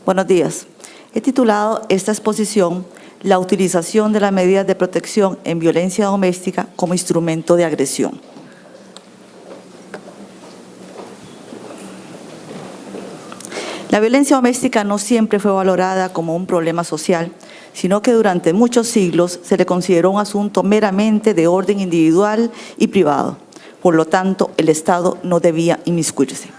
Buenos días. He titulado esta exposición La utilización de las medidas de protección en violencia doméstica como instrumento de agresión. La violencia doméstica no siempre fue valorada como un problema social, sino que durante muchos siglos se le consideró un asunto meramente de orden individual y privado. Por lo tanto, el Estado no debía inmiscuirse.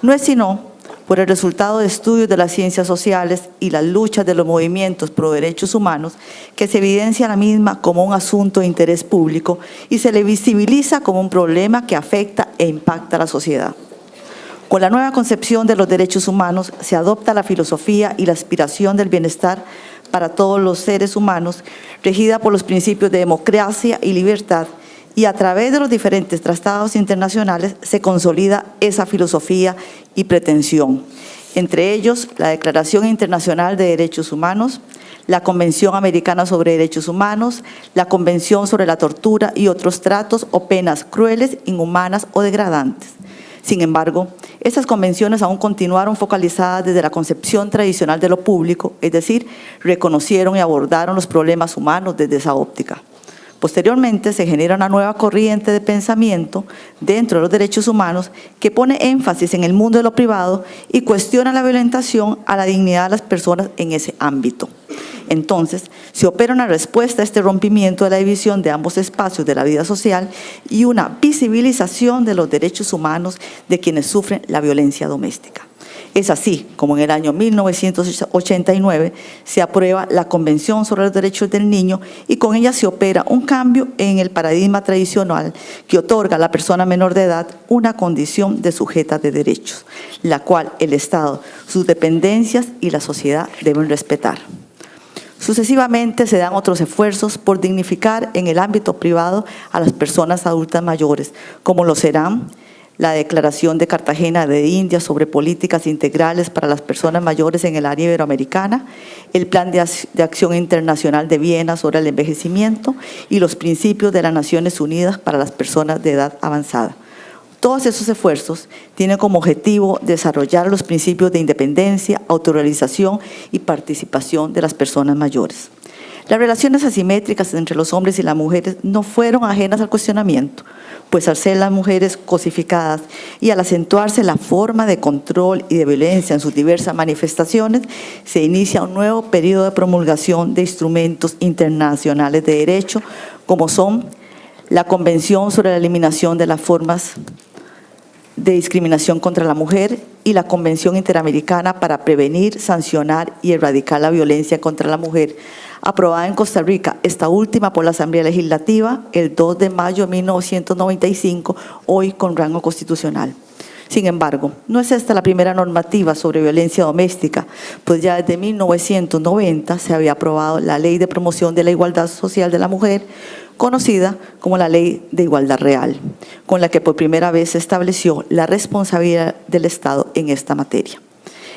No es sino por el resultado de estudios de las ciencias sociales y las luchas de los movimientos pro derechos humanos que se evidencia la misma como un asunto de interés público y se le visibiliza como un problema que afecta e impacta a la sociedad. Con la nueva concepción de los derechos humanos se adopta la filosofía y la aspiración del bienestar para todos los seres humanos, regida por los principios de democracia y libertad, y a través de los diferentes tratados internacionales se consolida esa filosofía y pretensión. Entre ellos, la Declaración Internacional de Derechos Humanos, la Convención Americana sobre Derechos Humanos, la Convención sobre la Tortura y otros tratos o penas crueles, inhumanas o degradantes. Sin embargo, estas convenciones aún continuaron focalizadas desde la concepción tradicional de lo público, es decir, reconocieron y abordaron los problemas humanos desde esa óptica. Posteriormente se genera una nueva corriente de pensamiento dentro de los derechos humanos que pone énfasis en el mundo de lo privado y cuestiona la violentación a la dignidad de las personas en ese ámbito. Entonces, se opera una respuesta a este rompimiento de la división de ambos espacios de la vida social y una visibilización de los derechos humanos de quienes sufren la violencia doméstica. Es así como en el año 1989 se aprueba la Convención sobre los Derechos del Niño y con ella se opera un cambio en el paradigma tradicional que otorga a la persona menor de edad una condición de sujeta de derechos, la cual el Estado, sus dependencias y la sociedad deben respetar. Sucesivamente se dan otros esfuerzos por dignificar en el ámbito privado a las personas adultas mayores, como lo serán la Declaración de Cartagena de Indias sobre políticas integrales para las personas mayores en el área iberoamericana, el Plan de Acción Internacional de Viena sobre el envejecimiento y los principios de las Naciones Unidas para las personas de edad avanzada. Todos esos esfuerzos tienen como objetivo desarrollar los principios de independencia, autorrealización y participación de las personas mayores. Las relaciones asimétricas entre los hombres y las mujeres no fueron ajenas al cuestionamiento, pues al ser las mujeres cosificadas y al acentuarse la forma de control y de violencia en sus diversas manifestaciones, se inicia un nuevo periodo de promulgación de instrumentos internacionales de derecho, como son la Convención sobre la Eliminación de las Formas de Discriminación contra la Mujer y la Convención Interamericana para prevenir, sancionar y erradicar la violencia contra la mujer, aprobada en Costa Rica, esta última por la Asamblea Legislativa el 2 de mayo de 1995, hoy con rango constitucional. Sin embargo, no es esta la primera normativa sobre violencia doméstica, pues ya desde 1990 se había aprobado la Ley de Promoción de la Igualdad Social de la Mujer, conocida como la Ley de Igualdad Real, con la que por primera vez se estableció la responsabilidad del Estado en esta materia.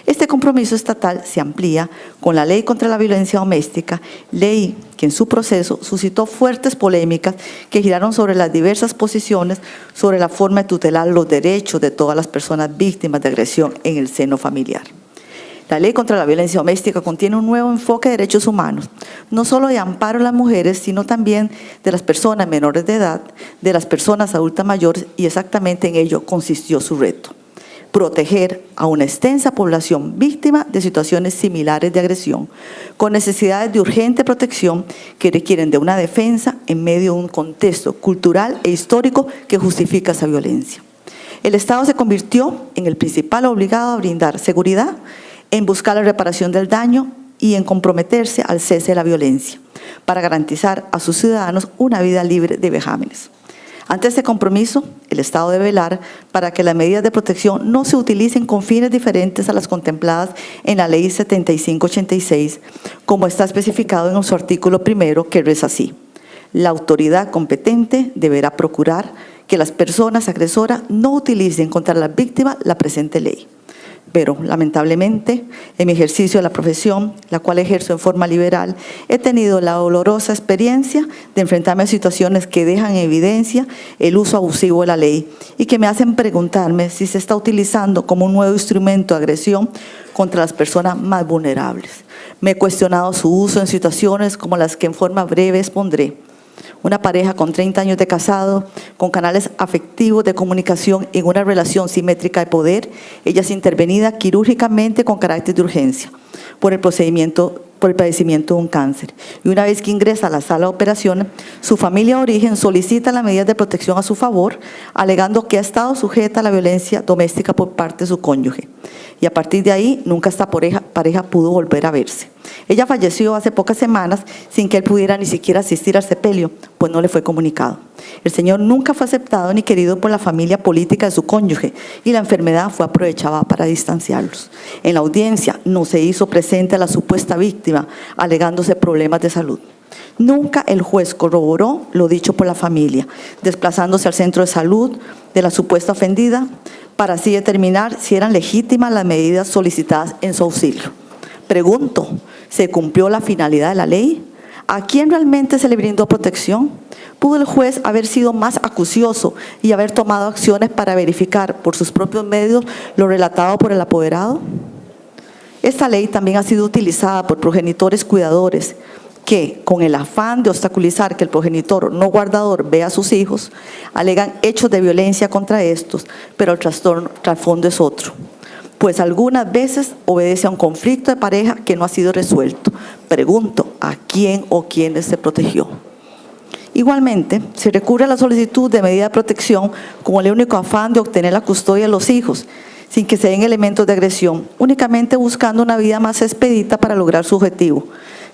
Este compromiso estatal se amplía con la Ley contra la Violencia Doméstica, ley que en su proceso suscitó fuertes polémicas que giraron sobre las diversas posiciones sobre la forma de tutelar los derechos de todas las personas víctimas de agresión en el seno familiar. La Ley contra la Violencia Doméstica contiene un nuevo enfoque de derechos humanos, no solo de amparo a las mujeres, sino también de las personas menores de edad, de las personas adultas mayores, y exactamente en ello consistió su reto: proteger a una extensa población víctima de situaciones similares de agresión, con necesidades de urgente protección que requieren de una defensa en medio de un contexto cultural e histórico que justifica esa violencia. El Estado se convirtió en el principal obligado a brindar seguridad, en buscar la reparación del daño y en comprometerse al cese de la violencia, para garantizar a sus ciudadanos una vida libre de vejámenes. Ante este compromiso, el Estado debe velar para que las medidas de protección no se utilicen con fines diferentes a las contempladas en la Ley 7586, como está especificado en su artículo primero, que reza así: la autoridad competente deberá procurar que las personas agresoras no utilicen contra las víctimas la presente ley. Pero, lamentablemente, en mi ejercicio de la profesión, la cual ejerzo en forma liberal, he tenido la dolorosa experiencia de enfrentarme a situaciones que dejan en evidencia el uso abusivo de la ley y que me hacen preguntarme si se está utilizando como un nuevo instrumento de agresión contra las personas más vulnerables. Me he cuestionado su uso en situaciones como las que en forma breve expondré. Una pareja con 30 años de casado, con canales afectivos de comunicación en una relación simétrica de poder, ella es intervenida quirúrgicamente con carácter de urgencia por el padecimiento de un cáncer. Y una vez que ingresa a la sala de operaciones, su familia de origen solicita las medidas de protección a su favor, alegando que ha estado sujeta a la violencia doméstica por parte de su cónyuge. Y a partir de ahí, nunca esta pareja pudo volver a verse. Ella falleció hace pocas semanas sin que él pudiera ni siquiera asistir al sepelio, pues no le fue comunicado. El señor nunca fue aceptado ni querido por la familia política de su cónyuge y la enfermedad fue aprovechada para distanciarlos. En la audiencia no se hizo presente a la supuesta víctima, alegándose problemas de salud. Nunca el juez corroboró lo dicho por la familia, desplazándose al centro de salud de la supuesta ofendida para así determinar si eran legítimas las medidas solicitadas en su auxilio. Pregunto, ¿se cumplió la finalidad de la ley? ¿A quién realmente se le brindó protección? ¿Pudo el juez haber sido más acucioso y haber tomado acciones para verificar por sus propios medios lo relatado por el apoderado? Esta ley también ha sido utilizada por progenitores cuidadores que, con el afán de obstaculizar que el progenitor no guardador vea a sus hijos, alegan hechos de violencia contra estos, pero el trasfondo es otro. Pues algunas veces obedece a un conflicto de pareja que no ha sido resuelto. Pregunto, ¿a quién o quiénes se protegió? Igualmente, se recurre a la solicitud de medida de protección como el único afán de obtener la custodia de los hijos, sin que se den elementos de agresión, únicamente buscando una vida más expedita para lograr su objetivo.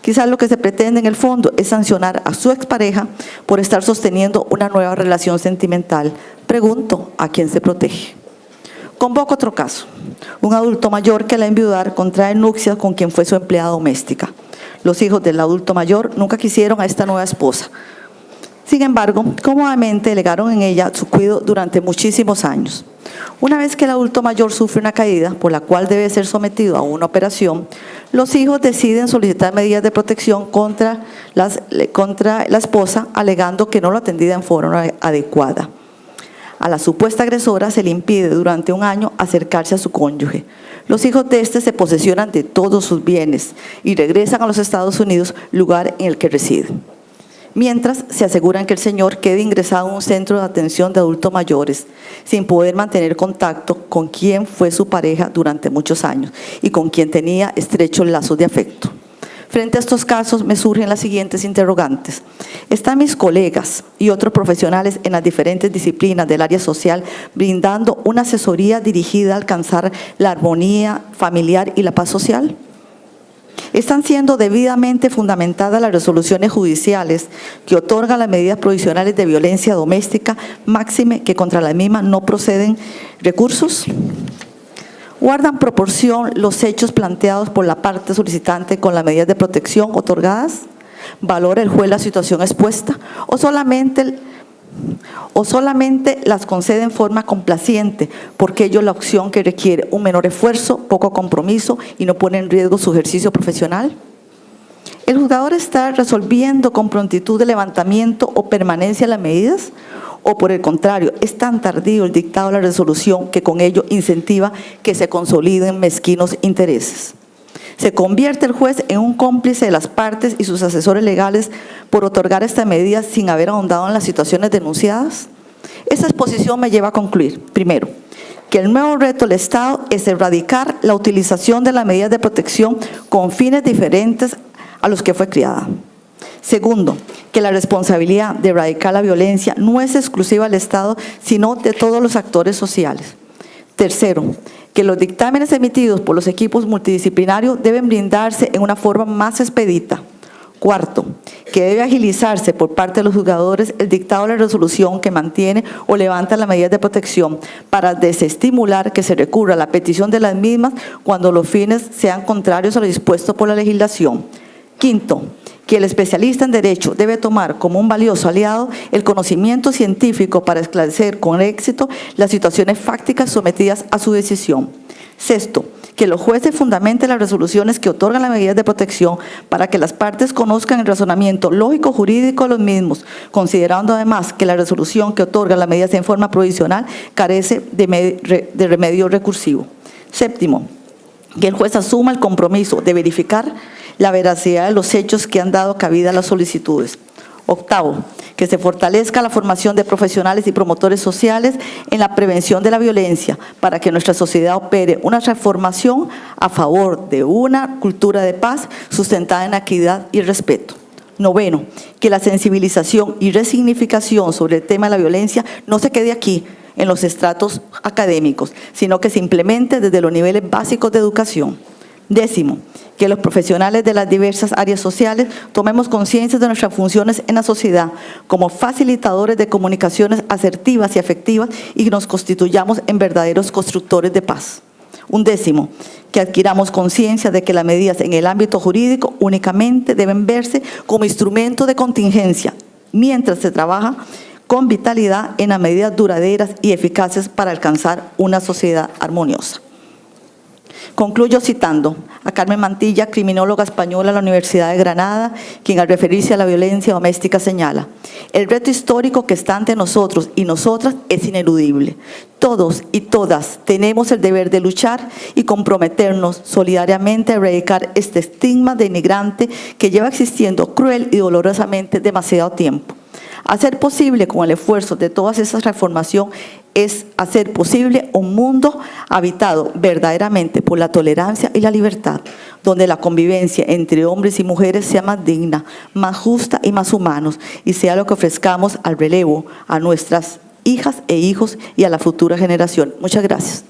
Quizás lo que se pretende en el fondo es sancionar a su expareja por estar sosteniendo una nueva relación sentimental. Pregunto, ¿a quién se protege? Convoco otro caso. Un adulto mayor que al enviudar contrae nupcias con quien fue su empleada doméstica. Los hijos del adulto mayor nunca quisieron a esta nueva esposa. Sin embargo, cómodamente delegaron en ella su cuidado durante muchísimos años. Una vez que el adulto mayor sufre una caída, por la cual debe ser sometido a una operación, los hijos deciden solicitar medidas de protección contra la esposa, alegando que no lo atendía en forma adecuada. A la supuesta agresora se le impide durante un año acercarse a su cónyuge. Los hijos de este se posesionan de todos sus bienes y regresan a los Estados Unidos, lugar en el que residen. Mientras se aseguran que el señor quede ingresado en un centro de atención de adultos mayores, sin poder mantener contacto con quien fue su pareja durante muchos años y con quien tenía estrechos lazos de afecto. Frente a estos casos me surgen las siguientes interrogantes. ¿Están mis colegas y otros profesionales en las diferentes disciplinas del área social brindando una asesoría dirigida a alcanzar la armonía familiar y la paz social? ¿Están siendo debidamente fundamentadas las resoluciones judiciales que otorgan las medidas provisionales de violencia doméstica, máxime que contra la misma no proceden recursos? ¿Guardan proporción los hechos planteados por la parte solicitante con las medidas de protección otorgadas? ¿Valora el juez la situación expuesta? ¿O solamente las concede en forma complaciente porque ello es la opción que requiere un menor esfuerzo, poco compromiso y no pone en riesgo su ejercicio profesional? ¿El juzgador está resolviendo con prontitud de levantamiento o permanencia las medidas? ¿O por el contrario, es tan tardío el dictado de la resolución que con ello incentiva que se consoliden mezquinos intereses? ¿Se convierte el juez en un cómplice de las partes y sus asesores legales por otorgar esta medida sin haber ahondado en las situaciones denunciadas? Esta exposición me lleva a concluir, primero, que el nuevo reto del Estado es erradicar la utilización de las medidas de protección con fines diferentes a los que fue creada. Segundo, que la responsabilidad de erradicar la violencia no es exclusiva del Estado, sino de todos los actores sociales. Tercero, que los dictámenes emitidos por los equipos multidisciplinarios deben brindarse en una forma más expedita. Cuarto, que debe agilizarse por parte de los juzgadores el dictado de la resolución que mantiene o levanta las medidas de protección para desestimular que se recurra a la petición de las mismas cuando los fines sean contrarios a lo dispuesto por la legislación. Quinto, que el especialista en derecho debe tomar como un valioso aliado el conocimiento científico para esclarecer con éxito las situaciones fácticas sometidas a su decisión. Sexto, que los jueces fundamenten las resoluciones que otorgan las medidas de protección para que las partes conozcan el razonamiento lógico-jurídico de los mismos, considerando además que la resolución que otorga las medidas en forma provisional carece de remedio recursivo. Séptimo, que el juez asuma el compromiso de verificar la veracidad de los hechos que han dado cabida a las solicitudes. Octavo, que se fortalezca la formación de profesionales y promotores sociales en la prevención de la violencia para que nuestra sociedad opere una transformación a favor de una cultura de paz sustentada en equidad y respeto. Noveno, que la sensibilización y resignificación sobre el tema de la violencia no se quede aquí, en los estratos académicos, sino que se implemente desde los niveles básicos de educación. Décimo, que los profesionales de las diversas áreas sociales tomemos conciencia de nuestras funciones en la sociedad como facilitadores de comunicaciones asertivas y efectivas y que nos constituyamos en verdaderos constructores de paz. Undécimo, que adquiramos conciencia de que las medidas en el ámbito jurídico únicamente deben verse como instrumento de contingencia, mientras se trabaja con vitalidad en las medidas duraderas y eficaces para alcanzar una sociedad armoniosa. Concluyo citando a Carmen Mantilla, criminóloga española de la Universidad de Granada, quien al referirse a la violencia doméstica señala: el reto histórico que está ante nosotros y nosotras es ineludible. Todos y todas tenemos el deber de luchar y comprometernos solidariamente a erradicar este estigma denigrante que lleva existiendo cruel y dolorosamente demasiado tiempo. Hacer posible con el esfuerzo de todas esas transformaciones es hacer posible un mundo habitado verdaderamente por la tolerancia y la libertad, donde la convivencia entre hombres y mujeres sea más digna, más justa y más humanos, y sea lo que ofrezcamos al relevo, a nuestras hijas e hijos y a la futura generación. Muchas gracias.